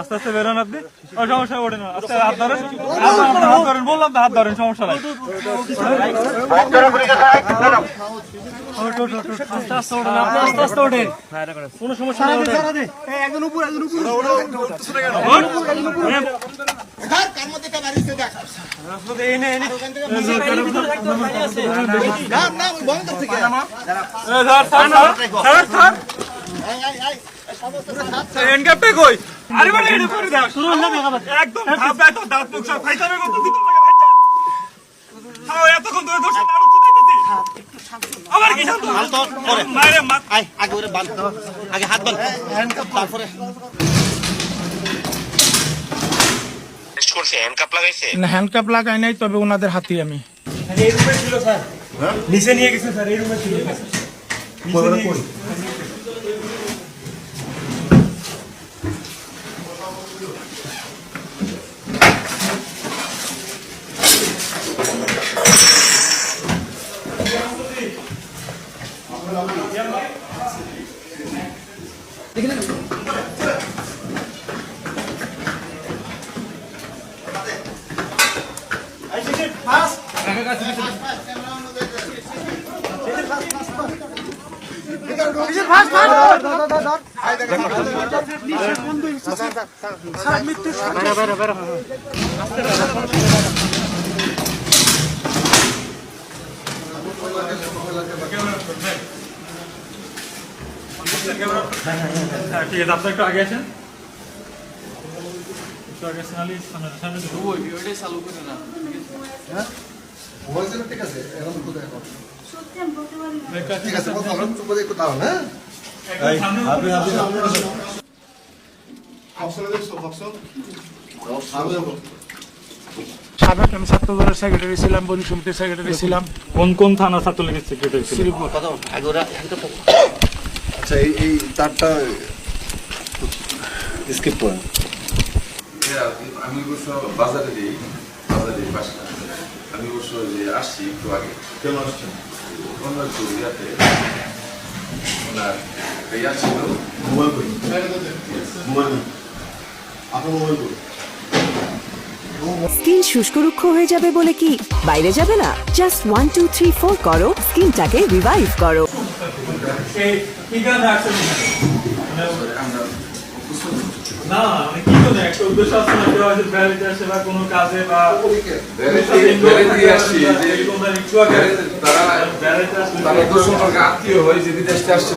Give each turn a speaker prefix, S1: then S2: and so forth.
S1: আস্তে আস্তে বেরোন আপনি, সমস্যা ওঠে না, আস্তে হাত ধরেন, বললাম তো হাত ধরেন, সমস্যা নাই। আস্তে ওঠেন, কোনো সমস্যা নেই।
S2: আগে হাত বল, তারপরে
S3: হ্যান্ডকাপ লাগাই নাই, তবে ওনাদের হাতে আমি
S1: নিচে নিয়ে গেছে স্যার, এই রুমে ছিল। ঠিক আছে, আপনার একটু আগে আসেন।
S4: ঠিক আছে, ঠিক আছে, একটু দাঁড়ান। হ্যাঁ,
S3: সাবেক আমি ছাত্রদলের সেক্রেটারি ছিলাম, বণিক সমিতির সেক্রেটারি ছিলাম।
S1: কোন কোন থানা ছাত্রলীগের সেক্রেটারি ছিলেন?
S4: আচ্ছা, এই তারটা স্কিপ করেন।
S5: আমি অবশ্য বাজারে দিই, বাজারে বাসা। আমি অবশ্য যে আসছি একটু আগে।
S4: কেমন আসছেন?
S5: অন্য একটু ইয়াতে ওনার ইয়া ছিল।
S4: মোবাইল করি, মোবাইল আপনার মোবাইল করি।
S6: স্কিন শুষ্করুক্ষ হয়ে যাবে বলে কি বাইরে যাবে না? জাস্ট 1 2 3 4 করো, স্কিনটাকে রিভাইভ করো।
S1: না, মানে কি করে একটা উদ্দেশ্য আছে না, কেউ হয়তো বেড়াতে আসে বা কোনো কাজে বা
S5: তারা আত্মীয় হয় যে বিদেশে আসছে।